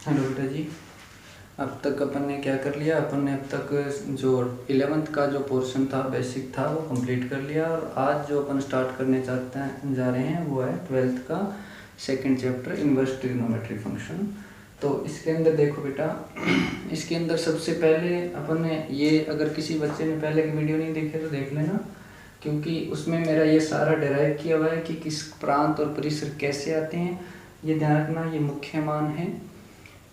Hello बेटा जी। अब तक अपन ने क्या कर लिया, अपन ने अब तक जो 11th का जो पोर्शन था बेसिक था वो कंप्लीट कर लिया। और आज जो अपन स्टार्ट करने जा रहे हैं वो है 12th का second chapter inverse trigonometry function. तो इसके अंदर देखो बेटा, इसके अंदर सबसे पहले अपन ने ये, अगर किसी बच्चे ने पहले की वीडियो नहीं देखी तो देख लेना, क्योंकि उसमें मेरा ये सारा डिराइव किया हुआ है कि किस प्रांत और परिसर कैसे आते हैं। ये ध्यान रखना, ये मुख्य मान है।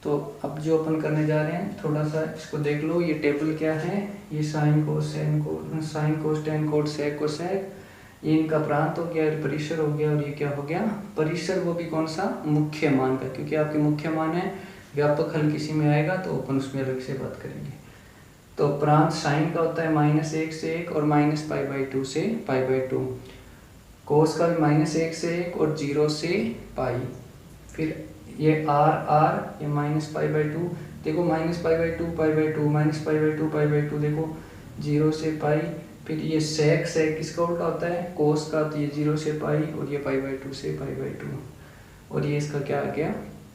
तो अब जो अपन करने जा रहे हैं थोड़ा सा इसको देख लो। ये टेबल क्या है, ये sine cos tan cot sec cosec, ये इनका प्रांत हो गया, परिसर हो गया, और ये क्या हो गया, परिसर, वो भी कौन सा, मुख्य मान का, क्योंकि आपके मुख्य मान है। व्यापक हल किसी में आएगा तो अपन उसमें अलग से बात करेंगे। तो प्रांत साइन का होता है -1 से 1 और -π/2 से π/2। कोस का भी -1 से 1 और 0 से पाई। फिर ये r ये -π/2, देखो -π/2 π/2 -π/2 π/2, देखो 0 से पाई। फिर ये सेक किसका उल्टा होता है, कोस का, तो ये 0 से पाई और ये π/2 से π/2। और ये इसका क्या आ गया,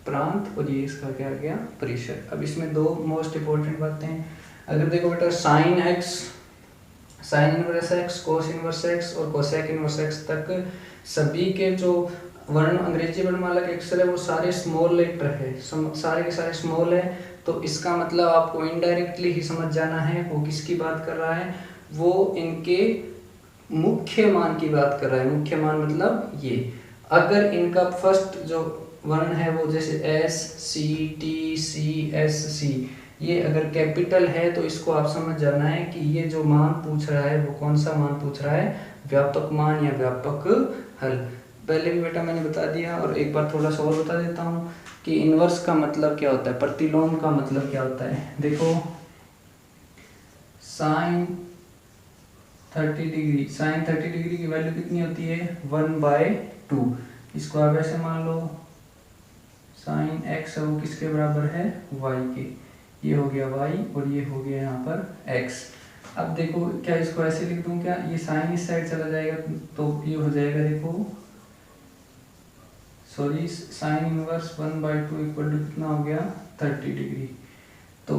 प्रांत, और ये इसका क्या आ गया, परिसर। अब इसमें दो मोस्ट इंपॉर्टेंट बातें हैं। अगर देखो बेटा, sign inverse x, cos inverse x और कोसेक इनवर्स एक्स तक सभी के जो वर्ण, अंग्रेजी वर्णमाला के अक्षर है वो सारे स्मॉल लेटर है, सारे के सारे स्मॉल है। तो इसका मतलब आपको इनडायरेक्टली ही समझ जाना है वो किसकी बात कर रहा है, वो इनके मुख्य मान की बात कर रहा है। मुख्य मान मतलब ये, अगर इनका फर्स्ट जो वर्ण है वो जैसे S C T C S C, ये अगर कैपिटल है तो इसको आप समझ जाना है कि ये जो मान पूछ रहा है वो कौन सा मान पूछ रहा है, व्यापक मान या व्यापक हल। पहले भी बेटा मैंने बता दिया, और एक बार थोड़ा सा और बता देता हूँ कि इन्वर्स का मतलब क्या होता है, प्रतिलोम का मतलब क्या होता है। देखो साइन 30 डिग्री की वैल्यू कितनी होती है, 1/2। इसको आप ऐसे मान लो, साइन एक्स है वो किसके बराबर है, वाई के। ये हो गया y और ये हो गया यहाँ पर x। अब देखो, क्या इसको ऐसे लिख दूं क्या, ये साइन इस साइड चला जाएगा तो ये हो जाएगा, देखो sorry, sine inverse 1/2 equal to कितना हो गया, 30 डिग्री। तो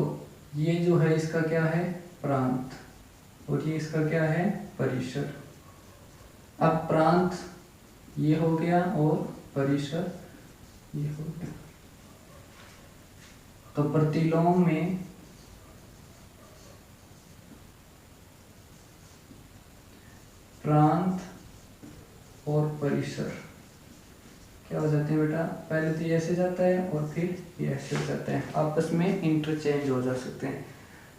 ये जो है इसका क्या है, प्रांत, और ये इसका क्या है, परिसर। अब प्रांत ये हो गया और परिसर ये हो गया। तो प्रतिलोम में प्रांत और परिसर क्या हो जाते हैं बेटा, पहले तो ये ऐसे जाता है और फिर ये ऐसे जाता है, आपस में इंटरचेंज हो जा सकते हैं।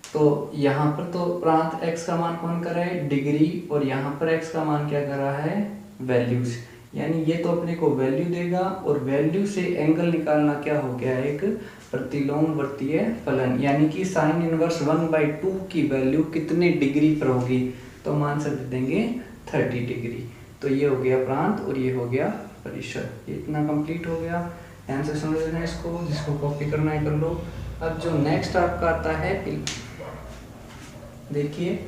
तो यहाँ पर तो प्रांत x का मान कौन कर रहा है, डिग्री, और यहाँ पर x का मान क्या कर रहा है, वैल्यूज। यानी ये तो अपने को वैल्यू देगा, और वैल्यू से एंगल निकालना क्या हो गया, एक प्रतिलोमवर्तीय फलन। यानी कि साइन इनवर्स 1/2 की वैल्यू कितने डिग्री पर होगी, तो हम आंसर दे देंगे 30 डिग्री। तो ये हो गया प्रांत और ये हो गया परिसर। ये इतना कंप्लीट हो गया, ध्यान से समझ लेना इसको, जिसको कॉपी करना है कर लो। अब जो नेक्स्ट आपका आता है, देखिए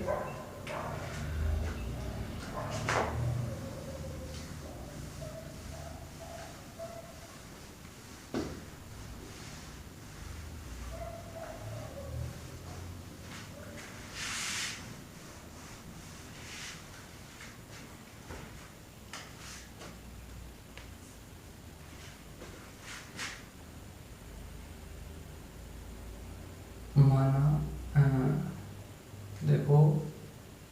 माना, देखो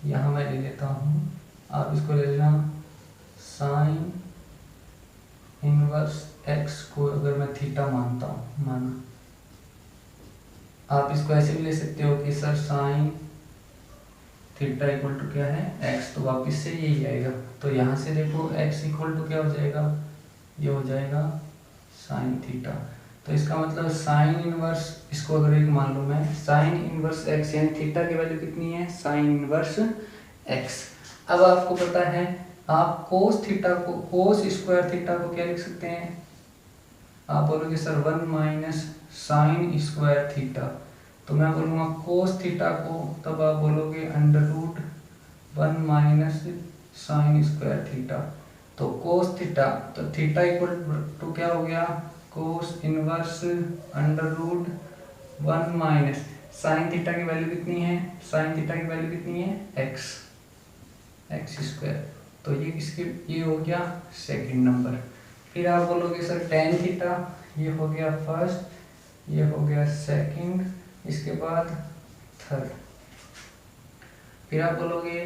यहाँ मैं ले लेता हूँ, आप इसको ले लेना, साइन इनवर्स एक्स को अगर मैं थीटा मानता हूँ, माना, आप इसको ऐसे भी ले सकते हो कि sir sine theta equal to क्या है, एक्स, तो वापिस से यही आएगा। तो यहाँ से देखो एक्स इक्वल टू क्या हो जाएगा, ये हो जाएगा साइन थीटा। तो इसका मतलब साइन इनवर्स, इसको अगर एक मान लो मैं, साइन इनवर्स एक्स, यानी थीटा की वैल्यू कितनी है, साइन इनवर्स एक्स। अब आपको पता है, आप कोस थीटा को, कोस स्क्वायर थीटा को क्या लिख सकते हैं, आप बोलोगे sir 1 minus sine square theta. तो मैं बोलूँगा कोस थीटा को, तब आप बोलोगे √1 माइनस साइन स्क्वायर थीटा। तो कोस थीटा, तो थीटा इक्वल टू क्या हो गया, cos inverse under root 1 minus sine theta की वैल्यू कितनी है, साइन थीटा की वैल्यू कितनी है, एक्स स्क्वायर। तो ये किसके, ये हो गया सेकंड नंबर। फिर आप बोलोगे सर टेन थीटा, ये हो गया फर्स्ट, ये हो गया सेकंड, इसके बाद थर्ड। फिर आप बोलोगे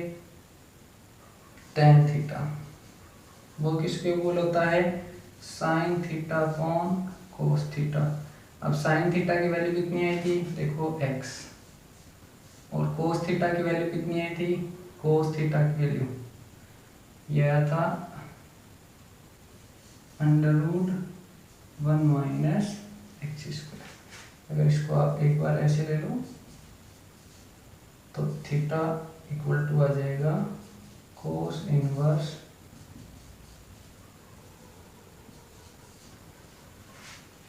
टेन थीटा, वो किसके इक्वल होता है, sine theta upon cos theta. अब साइन थीटा की वैल्यू कितनी आई थी, देखो एक्स, और कोस थीटा की वैल्यू कितनी आई थी, कोस थीटा की वैल्यू यह आया था under root 1 minus x square. अगर इसको आप एक बार ऐसे ले लो तो थीटा इक्वल टू आ जाएगा कोस इनवर्स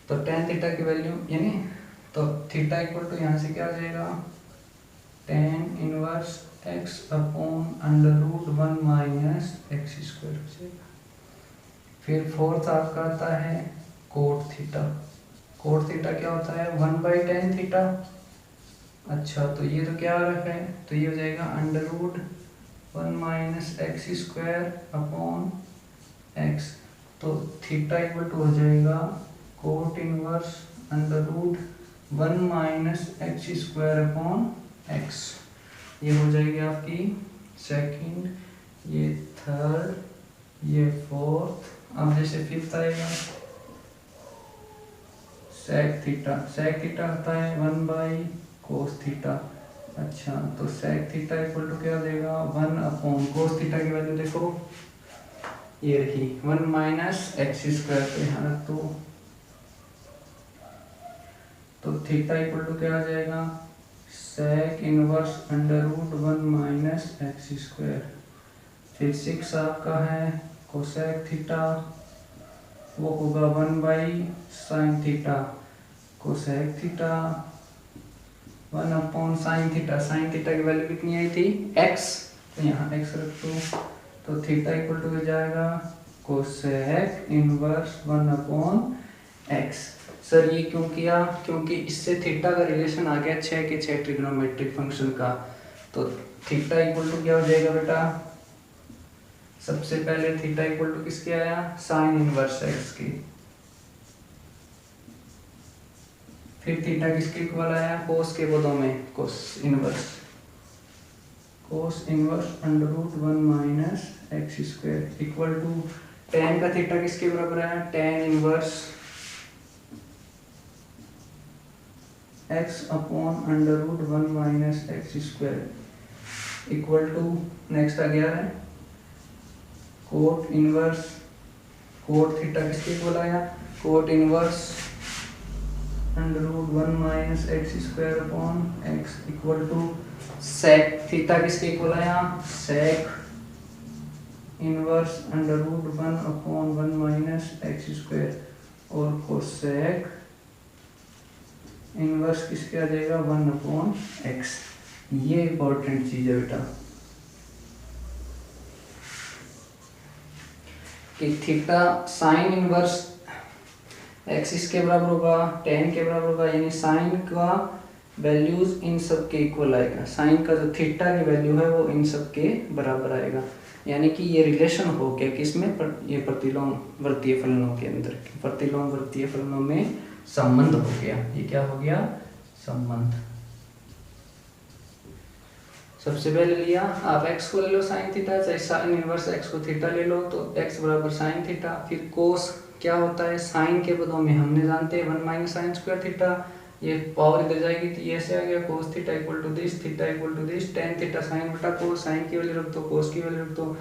तो टेन थीटा की वैल्यू यानी तो थीटा इक्वल टू यहाँ से क्या आ जाएगा, tan inverse x upon under root 1 minus x square हो जाएगा। फिर फोर्थ आपका आता है कोट थीटा। कोट थीटा क्या होता है, 1/10 थीटा। अच्छा तो ये तो क्या रखा है, तो ये हो जाएगा under root 1 minus x square upon x. तो थीटा इक्वल टू हो जाएगा cot inverse under root 1 minus x square upon x. ये हो जाएगी आपकी सेकंड, ये थर्ड, ये फोर्थ। अब जैसे फिफ्थ आएगा सेक थीटा। सेक थीटा होता है 1/कोस थीटा। अच्छा तो सेक थीटा इक्वल टू क्या हो जाएगा, 1 अपॉन कोस थीटा की वैल्यू देखो ये रही 1 माइनस एक्स स्क्वायर, तो यहाँ रख दो। तो थीटा इक्वल टू क्या आ जाएगा, sec inverse under root 1 minus x square. फिर 6 आपका है कोसेक थीटा, वो होगा 1/साइन theta cosec theta 1 upon sine theta. Sine theta की वैल्यू कितनी आई थी, एक्स, तो यहाँ एक्स रख दो। तो थीटा इक्वल टू हो जाएगा cosec inverse 1 upon x. Sir ये क्यों किया, क्योंकि इससे थीटा का रिलेशन आ गया 6 के 6 ट्रिग्नोमेट्रिक फंक्शन का। तो थीटा इक्वल टू क्या हो जाएगा बेटा, सबसे पहले थीटा इक्वल टू किसके आया, साइन इनवर्स एक्स की। फिर थीटा किसके इक्वल आया, कोस के पदों में, cos inverse under root 1 minus x square equal to tan का थीटा किसके बराबर है, tan inverse x upon under root 1 minus x square equal to next आ गया है कोट इनवर्स, कोट थीटा किसके इक्वल आया, cot inverse under root 1 minus x square upon x equal to sec theta किसके equal आया, sec inverse under root 1 upon 1 minus x square और cosec inverse किसके आ जाएगा 1 अपॉन एक्स। ये important चीज है बेटा कि थीटा साइन इनवर्स एक्स इसके बराबर होगा, टेन के बराबर होगा, यानी साइन का वैल्यूज इन सब के इक्वल आएगा। साइन का जो थीटा की वैल्यू है वो इन सब के बराबर आएगा, यानी कि ये रिलेशन हो गया किसमें, ये प्रतिलोम वृत्तीय फलनों के अंदर, प्रतिलोम वृत्तीय फलनों में संबंध हो गया। ये क्या हो गया, संबंध। सबसे पहले लिया आप x को ले लो साइन थीटा, चाहे साइन इनवर्स x को थीटा ले लो तो x बराबर साइन थीटा। फिर कोस क्या होता है, साइन के पदों में हमने जानते हैं 1 माइनस साइन स्क्वायर थीटा, ये पावर इधर जाएगी तो ये ऐसे आ गया cos theta equal to this, theta equal to this, tan theta sine बटा कोस, साइन की वैल्यू रख दो, कोस की वैल्यू रख दो,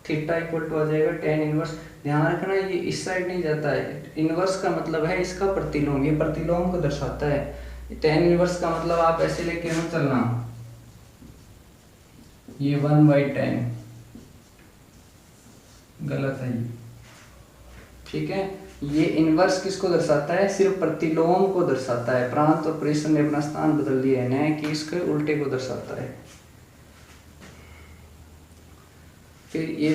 थीटा इक्वल टू आ जाएगा टेन इनवर्स। ध्यान रखना ये इस साइड नहीं जाता है, इनवर्स का मतलब है इसका प्रतिलोम, ये प्रतिलोम को दर्शाता है। टेन इनवर्स का मतलब आप ऐसे लेके मत चलना, ये 1/10 गलत है ये, ठीक है। ये इनवर्स किसको दर्शाता है, सिर्फ प्रतिलोम को दर्शाता है। प्रांत और प्रेषण ने अपना स्थान बदल दिया है, न कि इसके उल्टे को दर्शाता है। फिर ये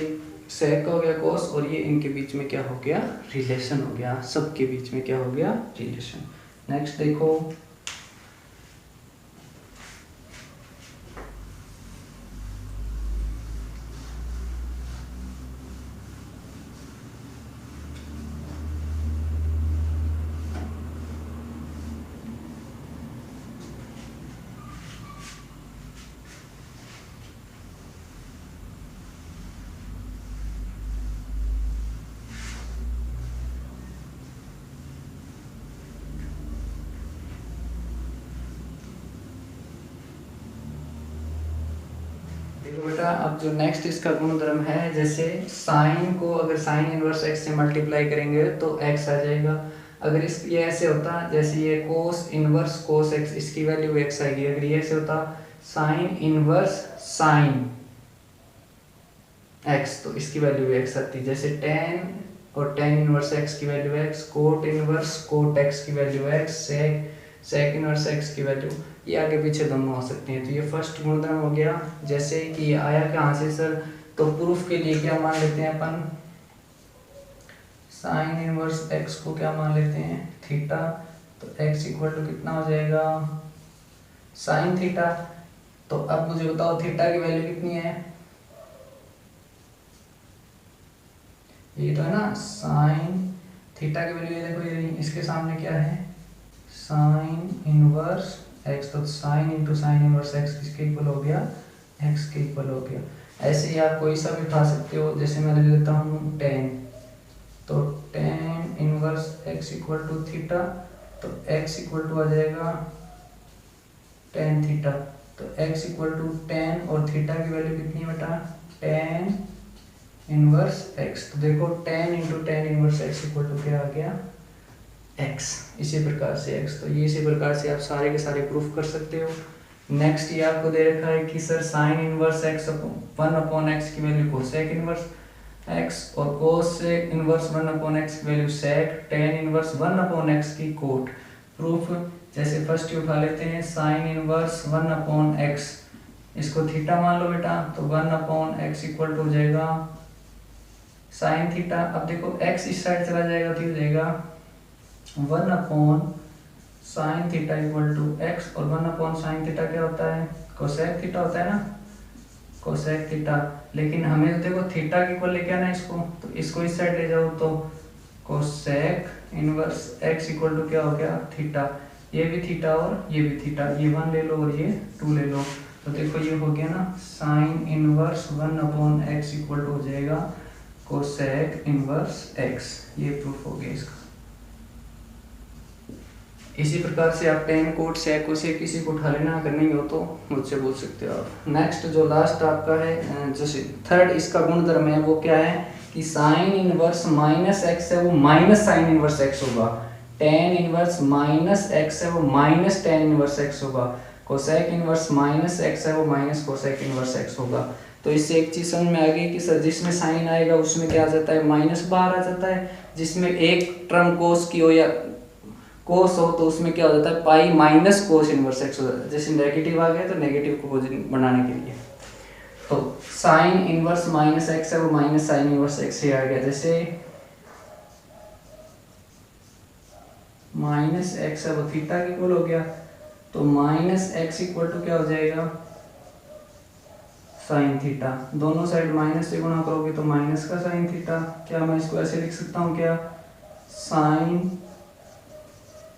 सेक का हो गया कोस, और ये इनके बीच में क्या हो गया, रिलेशन हो गया, सबके बीच में क्या हो गया, रिलेशन। नेक्स्ट देखो, देखो बेटा, अब जो नेक्स्ट इसका गुणधर्म है, जैसे साइन को अगर साइन इनवर्स एक्स से मल्टीप्लाई करेंगे तो एक्स आ जाएगा। अगर इस ये ऐसे होता, जैसे ये कोस इनवर्स कोस एक्स, इसकी वैल्यू एक्स आएगी। अगर ये ऐसे होता साइन इनवर्स साइन एक्स, तो इसकी वैल्यू एक्स आती। जैसे टेन और टेन इनवर्स एक्स की value x, cot inverse cot x की value x, sec inverse x की वैल्यू, ये आगे पीछे दोनों आ सकते हैं। तो ये फर्स्ट गुणधर्म हो गया। जैसे कि ये आया कहाँ से सर, तो प्रूफ के लिए क्या मान लेते हैं अपन, साइन इनवर्स एक्स को क्या मान लेते हैं, थीटा। तो एक्स इक्वल टू कितना हो जाएगा, साइन थीटा। तो अब मुझे बताओ थीटा की वैल्यू कितनी है, ये तो है ना साइन थीटा की वैल्यू, ये देखो ये इसके सामने क्या है, साइन इनवर्स एक्स। तो sine into sine inverse x किसके इक्वल हो गया, एक्स के इक्वल हो गया। ऐसे ही आप कोई सा भी उठा सकते हो, जैसे मैं ले लेता हूँ टेन, तो tan inverse x equal to theta, तो एक्स इक्वल टू आ जाएगा टेन थीटा। तो एक्स इक्वल टू टेन और थीटा की वैल्यू कितनी बेटा, टेन इनवर्स एक्स। तो देखो tan into tan inverse x equal to क्या आ गया, एक्स। इसी प्रकार से एक्स, तो ये इसी प्रकार से आप सारे के सारे प्रूफ कर सकते हो। नेक्स्ट ये आपको दे रखा है कि sir sign inverse x 1/x की वैल्यू कोसेक इनवर्स एक्स, और कोसेक इनवर्स 1/x की वैल्यू सेक टेन इनवर्स 1/x की कोट। प्रूफ जैसे फर्स्ट ही उठा लेते हैं, साइन इनवर्स 1/x, इसको थीटा मान लो बेटा, तो 1/x इक्वल टू हो जाएगा साइन थीटा। अब देखो x इस साइड चला जाएगा तो हो जाएगा 1/sin theta equal to x, और 1/sin थीटा क्या होता है, कोसेक थीटा होता है ना, कोसेक थीटा। लेकिन हमें तो देखो थीटा के इक्वल लेके आना है इसको, तो इसको इस साइड ले जाओ तो cosec inverse x equal to क्या हो गया, थीटा। ये भी थीटा और ये भी थीटा, ये 1 ले लो और ये 2 ले लो, तो देखो ये हो गया ना sine inverse 1/x equal to हो जाएगा कोसेक इनवर्स एक्स। ये प्रूफ हो गया इसका। इसी प्रकार से आप टेन कोट सेक से किसी को उठा लेना, अगर नहीं हो तो मुझसे पूछ सकते हो आप। नेक्स्ट जो लास्ट आपका है, जैसे थर्ड इसका गुणधर्म है, वो क्या है कि साइन इनवर्स माइनस एक्स है वो माइनस साइन इनवर्स एक्स होगा, टेन इनवर्स माइनस एक्स है वो माइनस टेन इनवर्स एक्स होगा, कोसेक इनवर्स माइनस एक्स है वो माइनस कोसेक इनवर्स एक्स होगा। तो इससे एक चीज समझ में आ गई कि सर जिसमें साइन आएगा उसमें क्या आ जाता है, माइनस बाहर आ जाता है। जिसमें एक टर्म कोस की हो या कोस हो तो उसमें क्या हो जाता है, pi minus cos inverse x हो जाता है। जैसे नेगेटिव आ गया तो नेगेटिव को बनाने के लिए, तो साइन इनवर्स माइनस एक्स है वो माइनस साइन इनवर्स एक्स ही आ गया। जैसे माइनस एक्स है वो थीटा के इक्वल हो गया, तो माइनस एक्स इक्वल टू क्या हो जाएगा, साइन थीटा। दोनों साइड माइनस से गुणा करोगे तो माइनस का साइन थीटा। क्या मैं इसको ऐसे लिख सकता हूँ क्या, साइन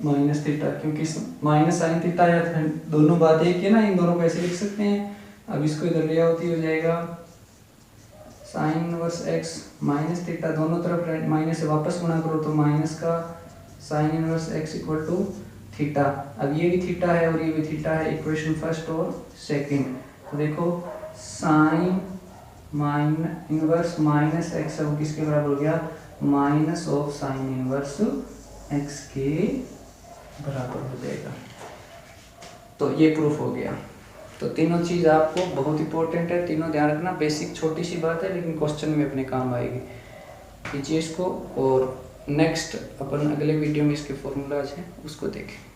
माइनस थीटा, क्योंकि माइनस साइन थीटा या दोनों बात एक है ना, इन दोनों को ऐसे लिख सकते हैं। अब इसको इधर ले आओ तो हो जाएगा sign inverse x minus theta, दोनों तरफ माइनस से वापस गुणा करो तो माइनस का sine inverse x equal to theta. अब ये भी थीटा है और ये भी थीटा है, इक्वेशन फर्स्ट और सेकंड। तो देखो साइन इनवर्स माइनस एक्स है वो किसके बराबर हो गया, minus of sine inverse x के बराबर हो जाएगा। तो ये प्रूफ हो गया। तो तीनों चीज़ आपको बहुत इंपॉर्टेंट है, तीनों ध्यान रखना। बेसिक छोटी सी बात है लेकिन क्वेश्चन में अपने काम आएगी। कीजिए इसको, और नेक्स्ट अपन अगले वीडियो में इसके फॉर्मूलाज हैं उसको देखें।